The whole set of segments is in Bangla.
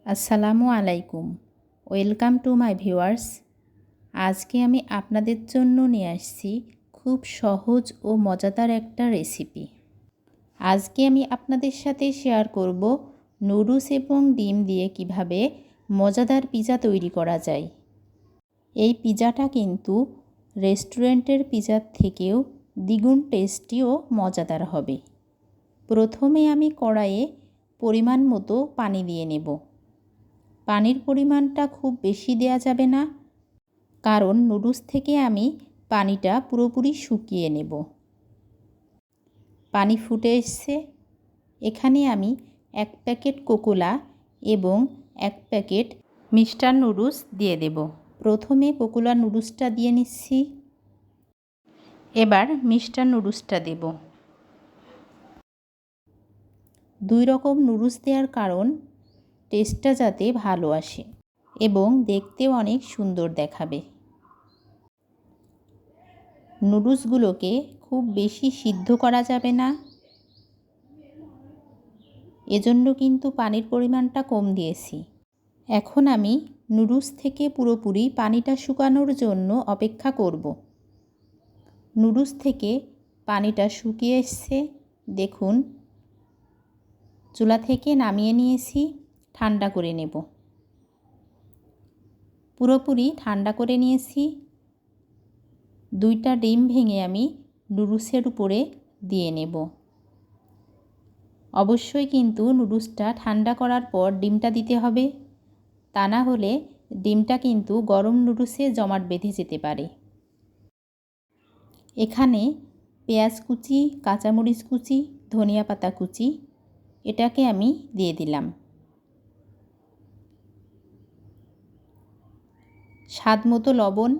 আসসালামু আলাইকুম। Welcome to my viewers. আজকে আমি আপনাদের জন্য নিয়ে আসছি খুব সহজ ও মজাদার একটা রেসিপি। আজকে আমি আপনাদের সাথে শেয়ার করব নুডলস এবং ডিম দিয়ে কিভাবে মজাদার পিৎজা তৈরি করা যায়। এই পিৎজাটা কিন্তু রেস্টুরেন্টের পিৎজার থেকেও দ্বিগুণ টেস্টি ও মজাদার হবে। প্রথমে আমি কড়াইয়ে পরিমাণ মতো পানি দিয়ে নেব। পানির পরিমাণটা খুব বেশি দেয়া যাবে না, কারণ নুডলস থেকে আমি পানিটা পুরোপুরি শুকিয়ে নেব। পানি ফুটে এসছে। এখানে আমি 1 প্যাকেট কোকোলা এবং 1 প্যাকেট মিস্টার নুডলস দিয়ে দেব। প্রথমে কোকোলা নুডলসটা দিয়ে নিচ্ছি, এবার মিস্টার নুডলসটা দেব। 2 রকম নুডলস দেওয়ার কারণ টেস্টটা যাতে ভালো আসে এবং দেখতেও অনেক সুন্দর দেখাবে। নুডলসগুলোকে খুব বেশি সিদ্ধ করা যাবে না, এজন্য কিন্তু পানির পরিমাণটা কম দিয়েছি। এখন আমি নুডলস থেকে পুরোপুরি পানিটা শুকানোর জন্য অপেক্ষা করব। নুডলস থেকে পানিটা শুকিয়ে এসছে। দেখুন, চুলা থেকে নামিয়ে নিয়েছি, ঠান্ডা করে নেব। পুরোপুরি ঠান্ডা করে নিয়েছি। 2টা ডিম ভেঙে আমি নুডলসের উপরে দিয়ে নেব। অবশ্যই কিন্তু নুডলসটা ঠান্ডা করার পর ডিমটা দিতে হবে, তা না হলে ডিমটা কিন্তু গরম নুডলসে জমাট বেঁধে যেতে পারে। এখানে পেঁয়াজ কুচি, কাঁচামরিচ কুচি, ধনিয়া পাতা কুচি এটাকে আমি দিয়ে দিলাম। স্বাদ মতো লবণ।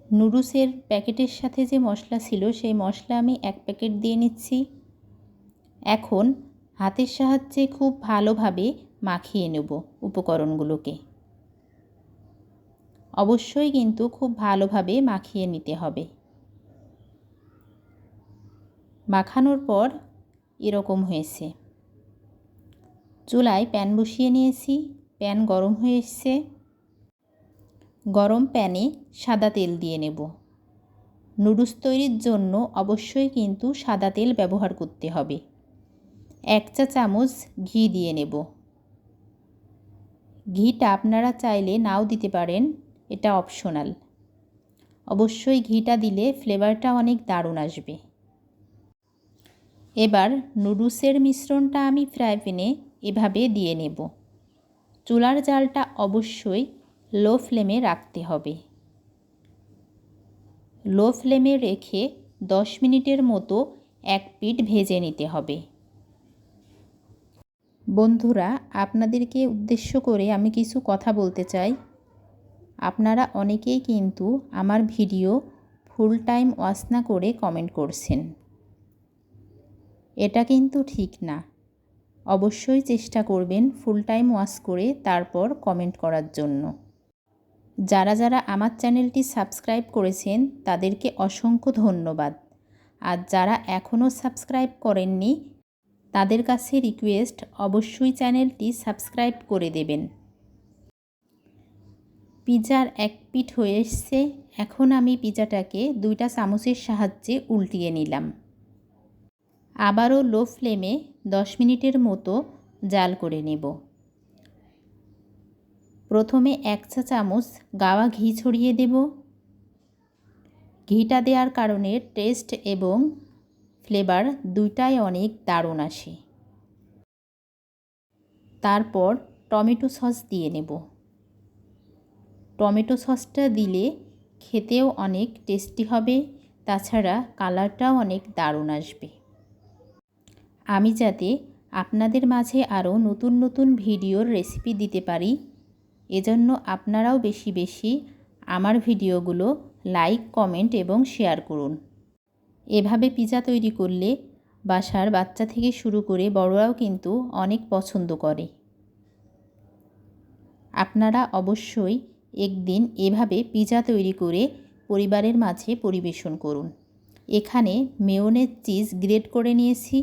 নুডলসের প্যাকেটের সাথে যে মশলা ছিল সেই মশলা আমি 1 প্যাকেট দিয়ে নিচ্ছি। এখন হাতের সাহায্যে খুব ভালোভাবে মাখিয়ে নেব উপকরণগুলোকে। অবশ্যই কিন্তু খুব ভালোভাবে মাখিয়ে নিতে হবে। মাখানোর পর এরকম হয়েছে। চুলায় প্যান বসিয়ে নিয়েছি, প্যান গরম হয়ে এসছে। গরম প্যানে সাদা তেল দিয়ে নেব। নুডলস তৈরির জন্য অবশ্যই কিন্তু সাদা তেল ব্যবহার করতে হবে। 1 চা চামচ ঘি দিয়ে নেব। ঘিটা আপনারা চাইলে নাও দিতে পারেন, এটা অপশনাল। অবশ্যই ঘিটা দিলে ফ্লেভারটা অনেক দারুণ আসবে। এবার নুডলসের মিশ্রণটা আমি ফ্রাই প্যানে এভাবে দিয়ে নেব। চুলার জালটা অবশ্যই লো ফ্লেমে রাখতে হবে। লো ফ্লেমে রেখে 10 মিনিটের মতো এক পিঠ ভেজে নিতে হবে। বন্ধুরা, আপনাদেরকে উদ্দেশ্য করে আমি কিছু কথা বলতে চাই। আপনারা অনেকেই কিন্তু আমার ভিডিও ফুল টাইম ওয়াচ না করে কমেন্ট করছেন। এটা কিন্তু ঠিক না। অবশ্যই চেষ্টা করবেন ফুল টাইম ওয়াচ করে তারপর কমেন্ট করার জন্য। যারা যারা আমার চ্যানেলটি সাবস্ক্রাইব করেছেন তাদেরকে অসংখ্য ধন্যবাদ। আর যারা এখনও সাবস্ক্রাইব করেননি তাদের কাছে রিকোয়েস্ট, অবশ্যই চ্যানেলটি সাবস্ক্রাইব করে দেবেন। পিৎজার এক পিঠ হয়ে এসছে। এখন আমি পিৎজাটাকে 2টা চামচের সাহায্যে উল্টিয়ে নিলাম। আবারও লো ফ্লেমে 10 মিনিটের মতো জাল করে নেব। প্রথমে 1 চা চামচ গাওয়া ঘি ছড়িয়ে দেব। ঘিটা দেওয়ার কারণে টেস্ট এবং ফ্লেভার দুইটাই অনেক দারুণ আসে। তারপর টমেটো সস দিয়ে নেব। টমেটো সসটা দিলে খেতেও অনেক টেস্টি হবে, তাছাড়া কালারটাও অনেক দারুণ আসবে। আমি যাতে আপনাদের মাঝে আরও নতুন নতুন ভিডিওর রেসিপি দিতে পারি, এজন্য আপনারাও বেশি বেশি আমার ভিডিওগুলো লাইক, কমেন্ট এবং শেয়ার করুন। এভাবে পিৎজা তৈরি করলে বাসার বাচ্চা থেকে শুরু করে বড়রাও কিন্তু অনেক পছন্দ করে। আপনারা অবশ্যই একদিন এভাবে পিৎজা তৈরি করে পরিবারের মাঝে পরিবেশন করুন। এখানে মেয়োনেজ চিজ গ্রেট করে নিয়েছি,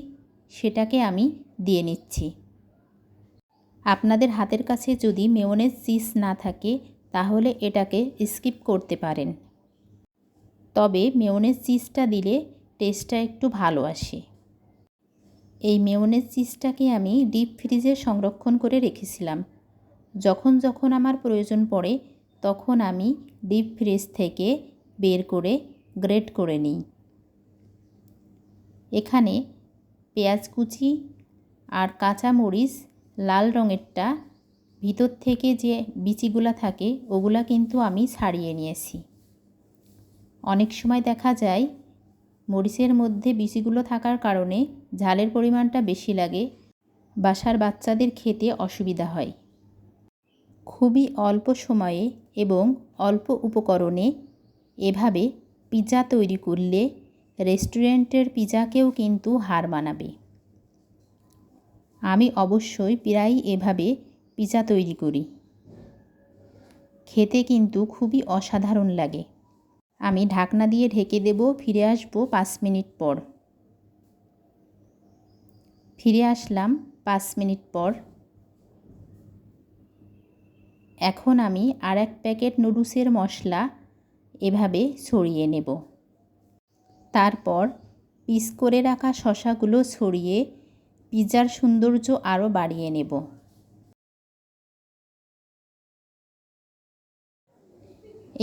সেটাকে আমি দিয়ে নিচ্ছি। আপনাদের হাতের কাছে যদি মেয়োনেজ চিজ না থাকে তাহলে এটাকে স্কিপ করতে পারেন, তবে মেয়োনেজ চিজটা দিলে টেস্টটা একটু ভালো আসে। এই মেয়োনেজ চিজটাকে আমি ডিপ ফ্রিজে সংরক্ষণ করে রেখেছিলাম। যখন যখন আমার প্রয়োজন পড়ে তখন আমি ডিপ ফ্রিজ থেকে বের করে গ্রেট করে নিই। এখানে পেঁয়াজ কুচি আর কাঁচা মরিচ লাল রঙেরটা, ভিতর থেকে যে বিচিগুলা থাকে ওগুলা কিন্তু আমি ছাড়িয়ে নিয়েছি। অনেক সময় দেখা যায় মরিচের মধ্যে বিচিগুলো থাকার কারণে ঝালের পরিমাণটা বেশি লাগে, বাসার বাচ্চাদের খেতে অসুবিধা হয়। খুবই অল্প সময়ে এবং অল্প উপকরণে এভাবে পিৎজা তৈরি করলে রেস্টুরেন্টের পিৎজাকেও কিন্তু হার মানাবে। আমি অবশ্যই প্রায়ই এভাবে পিৎজা তৈরি করি, খেতে কিন্তু খুবই অসাধারণ লাগে। আমি ঢাকনা দিয়ে ঢেকে দেব, ফিরে আসব 5 মিনিট পর। ফিরে আসলাম 5 মিনিট পর। এখন আমি আর এক প্যাকেট নুডলসের মশলা এভাবে ছড়িয়ে নেব। তারপর পিস করে রাখা শসাগুলো ছড়িয়ে পিৎজার সৌন্দর্য আরও বাড়িয়ে নেব।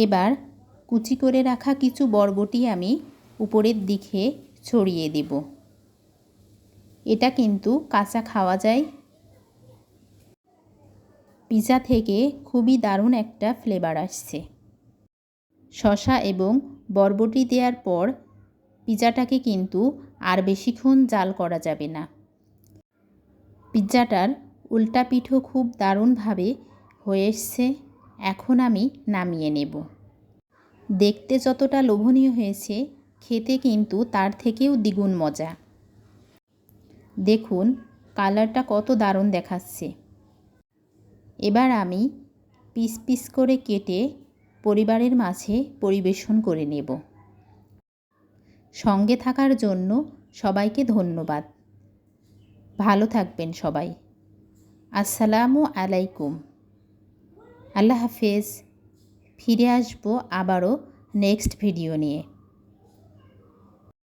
এবার কুচি করে রাখা কিছু বরবটি আমি উপরের দিকে ছড়িয়ে দেব। এটা কিন্তু কাঁচা খাওয়া যায়। পিৎজা থেকে খুবই দারুণ একটা ফ্লেভার আসছে। শসা এবং বরবটি দেওয়ার পর পিৎজাটাকে কিন্তু আর বেশিক্ষণ জাল করা যাবে না। পিৎজাটার উল্টা পিঠও খুব দারুণভাবে হয়ে এসছে। এখন আমি নামিয়ে নেব। দেখতে যতটা লোভনীয় হয়েছে, খেতে কিন্তু তার থেকেও দ্বিগুণ মজা। দেখুন কালারটা কত দারুণ দেখাচ্ছে। এবার আমি পিস পিস করে কেটে পরিবারের মাঝে পরিবেশন করে নেব। সঙ্গে থাকার জন্য সবাইকে ধন্যবাদ। ভালো থাকবেন সবাই। আসসালামু আলাইকুম। আল্লাহ হাফেজ। ফিরে আসবো আবারও নেক্সট ভিডিও নিয়ে।